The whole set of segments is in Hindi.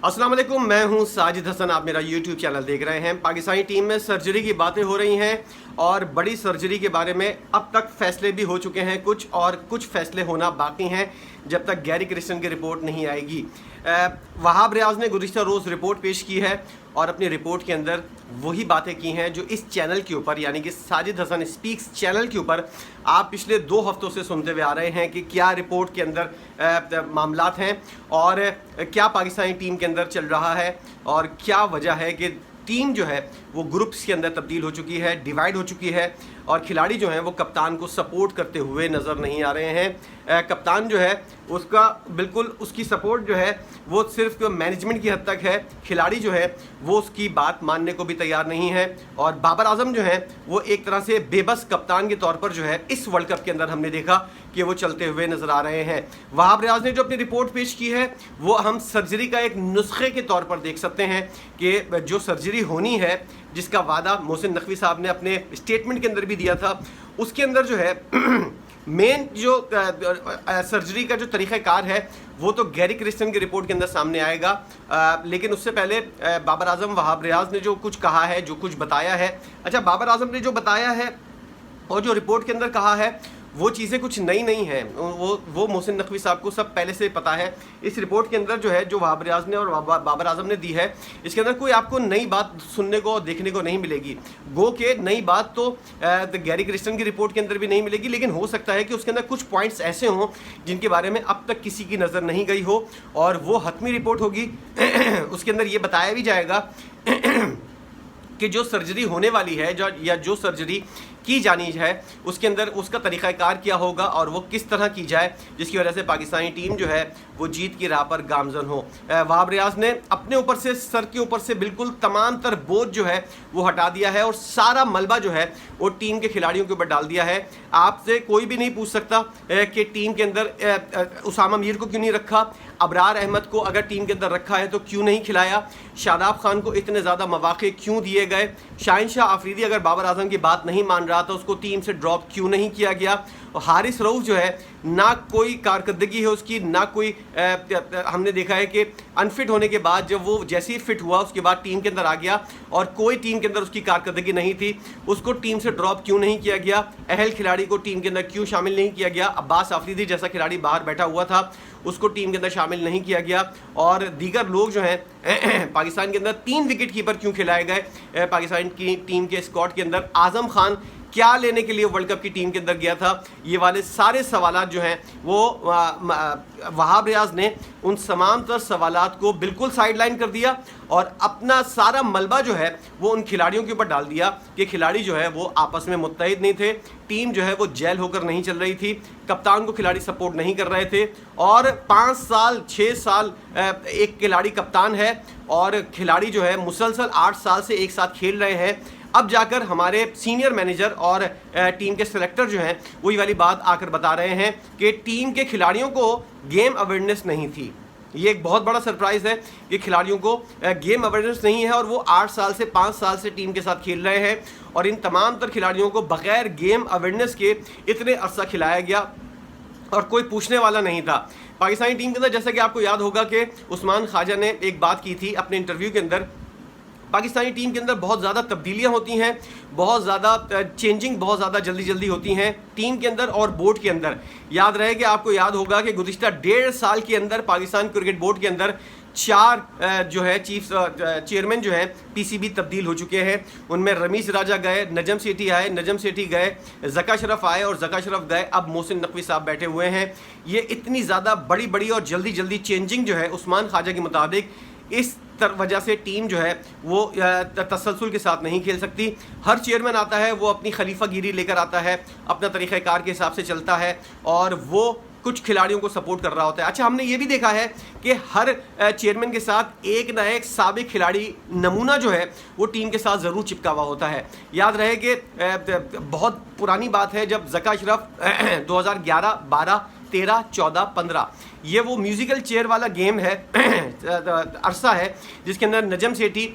अस्सलाम वालेकुम, मैं हूं साजिद हसन। आप मेरा यूट्यूब चैनल देख रहे हैं। पाकिस्तानी टीम में सर्जरी की बातें हो रही हैं और बड़ी सर्जरी के बारे में अब तक फैसले भी हो चुके हैं कुछ, और कुछ फैसले होना बाकी हैं जब तक गैरी क्रिस्टन की रिपोर्ट नहीं आएगी। वहाब रियाज ने गुज़िश्ता रोज़ रिपोर्ट पेश की है और अपनी रिपोर्ट के अंदर वही बातें की हैं जो इस चैनल के ऊपर, यानी कि साजिद हसन स्पीक्स चैनल के ऊपर आप पिछले 2 हफ्तों से सुनते हुए आ रहे हैं कि क्या रिपोर्ट के अंदर मामलात हैं और क्या पाकिस्तानी टीम के अंदर चल रहा है और क्या वजह है कि टीम जो है वो ग्रुप्स के अंदर तब्दील हो चुकी है, डिवाइड हो चुकी है और खिलाड़ी जो हैं वो कप्तान को सपोर्ट करते हुए नज़र नहीं आ रहे हैं। कप्तान जो है उसका बिल्कुल उसकी सपोर्ट जो है वो सिर्फ मैनेजमेंट की हद तक है, खिलाड़ी जो है वो उसकी बात मानने को भी तैयार नहीं है और बाबर आजम जो है वो एक तरह से बेबस कप्तान के तौर पर जो है इस वर्ल्ड कप के अंदर हमने देखा कि वो चलते हुए नज़र आ रहे हैं। वहाब रियाज ने जो अपनी रिपोर्ट पेश की है वो हम सर्जरी का एक नुस्खे के तौर पर देख सकते हैं कि जो सर्जरी होनी है, जिसका वादा मोहसिन नकवी साहब ने अपने स्टेटमेंट के अंदर भी दिया था, उसके अंदर जो है मेन जो सर्जरी का जो तरीक़ाकार है वो तो गैरी क्रिस्टन की रिपोर्ट के अंदर सामने आएगा। लेकिन उससे पहले बाबर आजम वहाब रियाज ने जो कुछ कहा है, जो कुछ बताया है, अच्छा बाबर आजम ने जो बताया है और जो रिपोर्ट के अंदर कहा है वो चीज़ें कुछ नई नहीं हैं। वो मोहसिन नकवी साहब को सब पहले से पता है। इस रिपोर्ट के अंदर जो है जो वहाब रियाज ने और बाबर आजम ने दी है, इसके अंदर कोई आपको नई बात सुनने को और देखने को नहीं मिलेगी। गो के नई बात तो गैरी क्रिस्टन की रिपोर्ट के अंदर भी नहीं मिलेगी, लेकिन हो सकता है कि उसके अंदर कुछ पॉइंट्स ऐसे हों जिनके बारे में अब तक किसी की नज़र नहीं गई हो और वो हतमी रिपोर्ट होगी। उसके अंदर ये बताया भी जाएगा कि जो सर्जरी होने वाली है जो सर्जरी की जानी है उसके अंदर उसका तरीक़ाकार क्या होगा और वो किस तरह की जाए जिसकी वजह से पाकिस्तानी टीम जो है वो जीत की राह पर गामजन हो। वहाब रियाज ने अपने ऊपर से, सर के ऊपर से बिल्कुल तमाम तर बोझ जो है वो हटा दिया है और सारा मलबा जो है वो टीम के खिलाड़ियों के ऊपर डाल दिया है। आपसे कोई भी नहीं पूछ सकता कि टीम के अंदर उसामा मीर को क्यों नहीं रखा, अबरार अहमद को अगर टीम के अंदर रखा है तो क्यों नहीं खिलाया, शादाब खान को इतने ज़्यादा मौक़े क्यों दिए गए, शाहिन शाह अफरीदी अगर बाबर आजम की बात नहीं मान रहा था उसको टीम से ड्रॉप क्यों नहीं किया गया, और हारिस रऊफ जो है ना कोई कारकर्दगी है उसकी, ना कोई हमने देखा है कि अनफिट होने के बाद जब वो जैसे ही फिट हुआ उसके बाद टीम के अंदर आ गया और कोई टीम के अंदर उसकी कारकर्दगी नहीं थी, उसको टीम से ड्रॉप क्यों नहीं किया गया, अहल खिलाड़ी को टीम के अंदर क्यों शामिल नहीं किया गया, अब्बास आफरीदी जैसा खिलाड़ी बाहर बैठा हुआ था उसको टीम के अंदर शामिल नहीं किया गया, और दीगर लोग जो हैं पाकिस्तान के अंदर 3 विकेट कीपर क्यों खिलाए गए पाकिस्तान की टीम के स्क्वाड के अंदर, आजम खान क्या लेने के लिए वर्ल्ड कप की टीम के अंदर गया था, ये वाले सारे सवालात जो हैं वो वहाब रियाज ने उन तमाम तर सवालात को बिल्कुल साइडलाइन कर दिया और अपना सारा मलबा जो है वो उन खिलाड़ियों के ऊपर डाल दिया कि खिलाड़ी जो है वो आपस में मुत्तहिद नहीं थे, टीम जो है वो जेल होकर नहीं चल रही थी, कप्तान को खिलाड़ी सपोर्ट नहीं कर रहे थे और 5 साल 6 साल एक खिलाड़ी कप्तान है और खिलाड़ी जो है मुसलसल 8 साल से एक साथ खेल रहे हैं। अब जाकर हमारे सीनियर मैनेजर और टीम के सेलेक्टर जो हैं वही वाली बात आकर बता रहे हैं कि टीम के खिलाड़ियों को गेम अवेयरनेस नहीं थी। ये एक बहुत बड़ा सरप्राइज़ है कि खिलाड़ियों को गेम अवेयरनेस नहीं है और वो 8 साल से 5 साल से टीम के साथ खेल रहे हैं और इन तमाम तर खिलाड़ियों को बग़ैर गेम अवेयरनेस के इतने अरसा खिलाया गया और कोई पूछने वाला नहीं था। पाकिस्तानी टीम के अंदर जैसा कि आपको याद होगा कि उस्मान ख्वाजा ने एक बात की थी अपने इंटरव्यू के अंदर, पाकिस्तानी टीम के अंदर बहुत ज़्यादा तब्दीलियाँ होती हैं, बहुत ज़्यादा चेंजिंग बहुत ज़्यादा जल्दी जल्दी होती हैं टीम के अंदर और बोर्ड के अंदर। याद रहे कि आपको याद होगा कि गुज़िश्ता 1.5 साल के अंदर पाकिस्तान क्रिकेट बोर्ड के अंदर 4 जो है चेयरमैन जो हैं पीसीबी तब्दील हो चुके हैं। उनमें रमीज़ राजा गए, नजम सेठी आए, नजम सेठी गए, ज़का शरफ आए और ज़का शरफ गए, अब मोहसिन नकवी साहब बैठे हुए हैं। ये इतनी ज़्यादा बड़ी और जल्दी जल्दी चेंजिंग जो है उस्मान ख्वाजा के मुताबिक इस वजह से टीम जो है वो तसलसल के साथ नहीं खेल सकती। हर चेयरमैन आता है वो अपनी खलीफा गिरी लेकर आता है, अपना तरीक़ाकार के हिसाब से चलता है और वो कुछ खिलाड़ियों को सपोर्ट कर रहा होता है। अच्छा, हमने ये भी देखा है कि हर चेयरमैन के साथ एक ना एक साबिक खिलाड़ी नमूना जो है वो टीम के साथ ज़रूर चिपका हुआ होता है। याद रहे कि बहुत पुरानी बात है जब ज़का शरफ 2011, 12, 13, 14, 15 ये वो म्यूज़िकल चेयर वाला गेम है अरसा है, जिसके अंदर नजम सेठी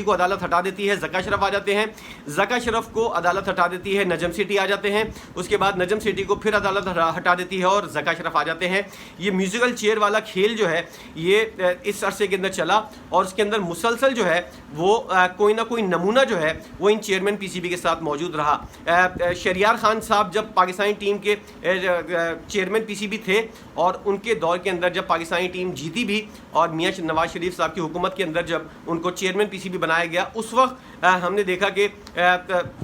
को अदालत हटा देती है, ज़का अशरफ आ जाते हैं, ज़का अशरफ को अदालत हटा देती है, नजम सेठी आ जाते हैं, उसके बाद नजम सेठी को फिर अदालत हटा देती है और ज़का अशरफ आ जाते हैं। ये म्यूज़िकल चेयर वाला खेल जो है ये इस अरसे के अंदर चला और उसके अंदर मुसलसल जो है वो कोई ना कोई नमूना जो है वो इन चेयरमैन पीसीबी के साथ मौजूद रहा। शरियार खान साहब जब पाकिस्तानी टीम के चेयरमैन पीसीबी थे और उनके दौर के अंदर जब पाकिस्तानी टीम जीती भी और मियां नवाज शरीफ साहब की हुकूमत के अंदर जब उनको चेयरमैन पीसीबी बनाया गया, उस वक्त हमने देखा कि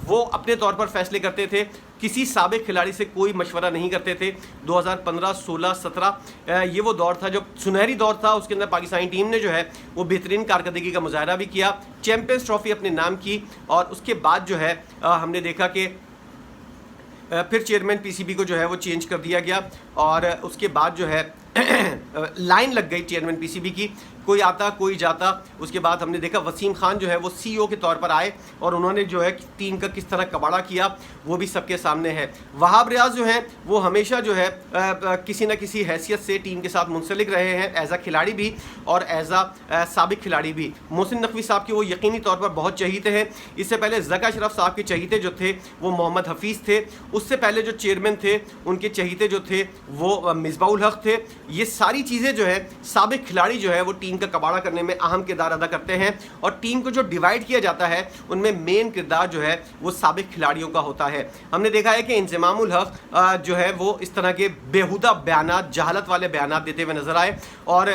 वो अपने तौर पर फैसले करते थे, किसी साबिक खिलाड़ी से कोई मशवरा नहीं करते थे। 2015, 16, 17 ये वो दौर था जो सुनहरी दौर था। उसके अंदर पाकिस्तानी टीम ने जो है वो बेहतरीन कारकर्दगी का मुजाहरा भी किया, चैंपियंस ट्रॉफी अपने नाम की और उसके बाद जो है हमने देखा कि फिर चेयरमैन पीसीबी को जो है वो चेंज कर दिया गया और उसके बाद जो है लाइन लग गई चेयरमैन पीसीबी की, कोई आता कोई जाता। उसके बाद हमने देखा वसीम खान जो है वो सीईओ के तौर पर आए और उन्होंने जो है टीम का किस तरह कबाड़ा किया वो भी सबके सामने है। वहाब रियाज जो है वो हमेशा जो है किसी न किसी हैसियत से टीम के साथ मुंसलिक रहे हैं, एज आ खिलाड़ी भी और एज आ साबिक खिलाड़ी भी। मोहसिन नकवी साहब के वो यकीनी तौर पर बहुत चहीते हैं। इससे पहले ज़का अशरफ साहब के चहीते जो थे वो मोहम्मद हफीज़ थे, उससे पहले जो चेयरमैन थे उनके चहीते जो थे वो मिसबाउल हक थे। ये सारी चीज़ें जो है साबिक खिलाड़ी जो है वो टीम का कबाड़ा करने में अहम किरदार अदा करते हैं और टीम को जो डिवाइड किया जाता है उनमें मेन किरदार जो है वो साबिक खिलाड़ियों का होता है। हमने देखा है कि इंज़मामुल हक जो है वो इस तरह के बेहुदा बयानात, जहालत वाले बयानात देते हुए नजर आए और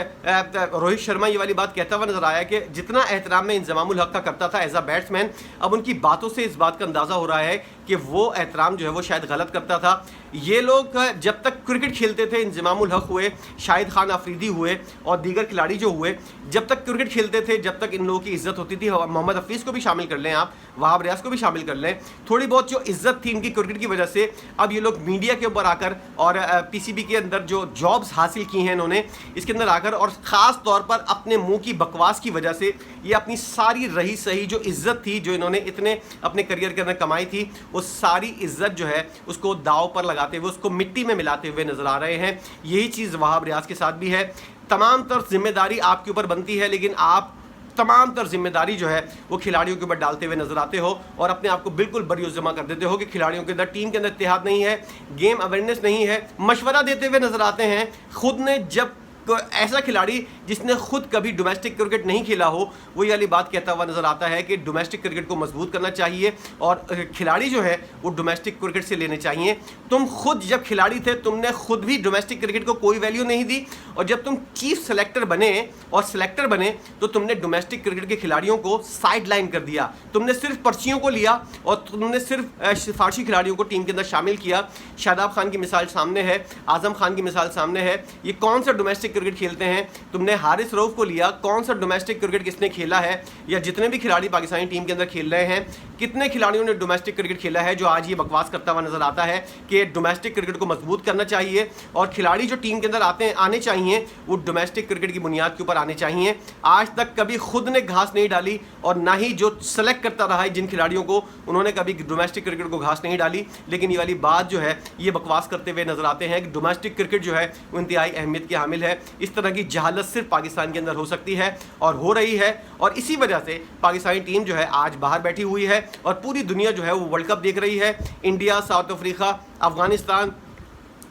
रोहित शर्मा ये वाली बात कहता हुआ नजर आया कि जितना एहतराम में इंज़मामुल हक का करता था एज अ बैट्समैन, अब उनकी बातों से इस बात का अंदाज़ा हो रहा है कि वो एहतराम जो है वो शायद गलत करता था। ये लोग जब तक क्रिकेट खेलते थे, इंज़मामुल हक हुए, शाहिद खान आफरीदी हुए और दीगर खिलाड़ी जो हुए, जब तक क्रिकेट खेलते थे, जब तक इन लोगों की इज्जत होती थी, मोहम्मद हफीज़ को भी शामिल कर लें आप, वहाब रियाज को भी शामिल कर लें, थोड़ी बहुत जो इज्जत थी इनकी क्रिकेट की वजह से, अब ये लोग मीडिया के ऊपर आकर और पीसीबी के अंदर जो जॉब्स हासिल की हैं इन्होंने, इसके अंदर आकर और ख़ास तौर पर अपने मुंह की बकवास की वजह से ये अपनी सारी रही सही जो इज्जत थी, जो इन्होंने इतने अपने करियर के अंदर कमाई थी, वो सारी इज्जत जो है उसको दाव पर लगाते हुए, उसको मिट्टी में मिलाते हुए नजर आ रहे हैं। यही चीज़ वहाब रियाज के साथ भी है। तमाम तर जिम्मेदारी आपके ऊपर बनती है, लेकिन आप तमाम तर जिम्मेदारी जो है वो खिलाड़ियों के ऊपर डालते हुए नजर आते हो और अपने आप को बिल्कुल बरियों जमा कर देते हो कि खिलाड़ियों के अंदर, टीम के अंदर इत्तेहाद नहीं है, गेम अवेयरनेस नहीं है, मशवरा देते हुए नजर आते हैं। खुद ने जब ऐसा खिलाड़ी जिसने खुद कभी डोमेस्टिक क्रिकेट नहीं खेला हो वो ये वाली बात कहता हुआ नजर आता है कि डोमेस्टिक क्रिकेट को मजबूत करना चाहिए और खिलाड़ी जो है वो डोमेस्टिक क्रिकेट से लेने चाहिए। तुम खुद जब खिलाड़ी थे तुमने खुद भी डोमेस्टिक क्रिकेट को कोई वैल्यू नहीं दी और जब तुम चीफ सेलेक्टर बने और सेलेक्टर बने तो तुमने डोमेस्टिक क्रिकेट के खिलाड़ियों को साइड लाइन कर दिया। तुमने सिर्फ पर्चियों को लिया और तुमने सिर्फ सिफारशी खिलाड़ियों को टीम के अंदर शामिल किया। शादाब खान की मिसाल सामने है, आजम खान की मिसाल सामने है। ये कौन सा डोमेस्टिक क्रिकेट खेलते हैं? तुमने हारिस रऊफ को लिया, कौन सा डोमेस्टिक क्रिकेट किसने खेला है? या जितने भी खिलाड़ी पाकिस्तानी टीम के अंदर खेल रहे हैं, कितने खिलाड़ियों ने डोमेस्टिक क्रिकेट खेला है जो आज ये बकवास करता हुआ नजर आता है कि डोमेस्टिक क्रिकेट को मजबूत करना चाहिए और खिलाड़ी जो टीम के अंदर आने चाहिए वो डोमेस्टिक क्रिकेट की बुनियाद के ऊपर आने चाहिए। आज तक कभी खुद ने घास नहीं डाली और ना ही जो सेलेक्ट करता रहा है जिन खिलाड़ियों को, उन्होंने कभी डोमेस्टिक क्रिकेट को घास नहीं डाली। लेकिन ये वाली बात जो है ये बकवास करते हुए नजर आते हैं कि डोमेस्टिक क्रिकेट जो है वो इंतहाई अहमियत की हामिल है। इस तरह की जहालत सिर्फ पाकिस्तान के अंदर हो सकती है और हो रही है और इसी वजह से पाकिस्तानी टीम जो है आज बाहर बैठी हुई है और पूरी दुनिया जो है वो वर्ल्ड कप देख रही है। इंडिया, साउथ अफ्रीका, अफगानिस्तान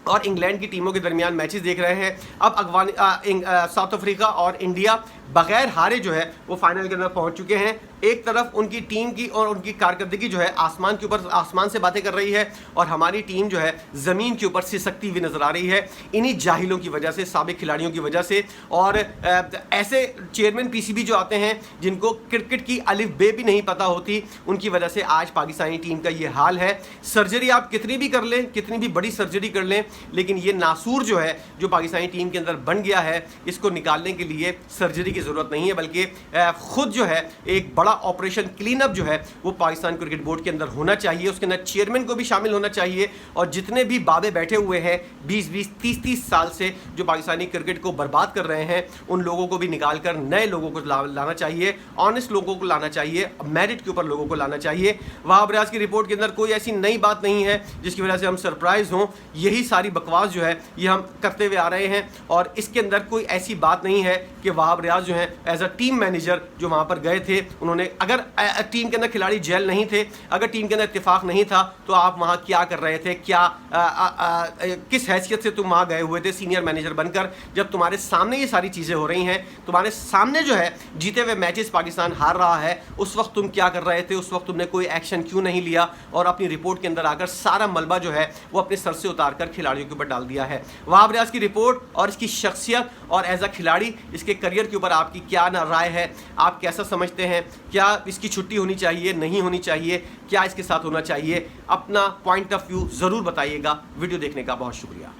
और इंग्लैंड की टीमों के दरमियान मैचेस देख रहे हैं। अब साउथ अफ्रीका और इंडिया बगैर हारे जो है वो फाइनल के अंदर पहुंच चुके हैं। एक तरफ उनकी टीम की और उनकी कारकर्दगी जो है आसमान के ऊपर, आसमान से बातें कर रही है और हमारी टीम जो है ज़मीन के ऊपर सिसकती हुई नज़र आ रही है इन्हीं जाहिलों की वजह से, साबिक खिलाड़ियों की वजह से। और ऐसे चेयरमैन पीसीबी जो आते हैं जिनको क्रिकेट की अलिफ बे भी नहीं पता होती, उनकी वजह से आज पाकिस्तानी टीम का ये हाल है। सर्जरी आप कितनी भी कर लें, कितनी भी बड़ी सर्जरी कर लें, लेकिन ये नासूर जो है जो पाकिस्तानी टीम के अंदर बन गया है, इसको निकालने के लिए सर्जरी की ज़रूरत नहीं है, बल्कि खुद जो है एक बड़ा ऑपरेशन क्लीन अप जो है वो पाकिस्तान क्रिकेट बोर्ड के अंदर होना चाहिए। उसके अंदर चेयरमैन को भी शामिल होना चाहिए और जितने भी बाबे बैठे हुए हैं 20-20, 30-30 साल से जो पाकिस्तानी क्रिकेट को बर्बाद कर रहे हैं, उन लोगों को भी निकाल कर नए लोगों को लाना चाहिए, ऑनेस्ट लोगों को लाना चाहिए, मेरिट के ऊपर लोगों को लाना चाहिए। वहाब रियाज की रिपोर्ट के अंदर कोई ऐसी नई बात नहीं है जिसकी वजह से हम सरप्राइज हों। यही सारी बकवास जो है ये हम करते हुए आ रहे हैं और इसके अंदर कोई ऐसी बात नहीं है कि वहाब रियाज जो है एज अ टीम मैनेजर जो वहां पर गए थे, उन्होंने अगर टीम के अंदर खिलाड़ी जेल नहीं थे, अगर टीम के अंदर इत्तेफाक नहीं था, तो आप वहां क्या कर रहे थे? क्या किस हैसियत से तुम वहां गए हुए थे सीनियर मैनेजर बनकर, जब तुम्हारे सामने ये सारी चीजें हो रही हैं, तुम्हारे सामने जो है जीते हुए मैचेस पाकिस्तान हार रहा है, उस वक्त तुम क्या कर रहे थे? उस वक्त तुमने कोई एक्शन क्यों नहीं लिया और अपनी रिपोर्ट के अंदर आकर सारा मलबा जो है वो अपने सर से उतार कर खिलाड़ियों के ऊपर डाल दिया है। वहाब रियाज की रिपोर्ट और इसकी शख्सियत और एज अ खिलाड़ी इसके करियर के ऊपर आपकी क्या राय है? आप कैसा समझते हैं? क्या इसकी छुट्टी होनी चाहिए, नहीं होनी चाहिए? क्या इसके साथ होना चाहिए? अपना पॉइंट ऑफ व्यू ज़रूर बताइएगा। वीडियो देखने का बहुत शुक्रिया।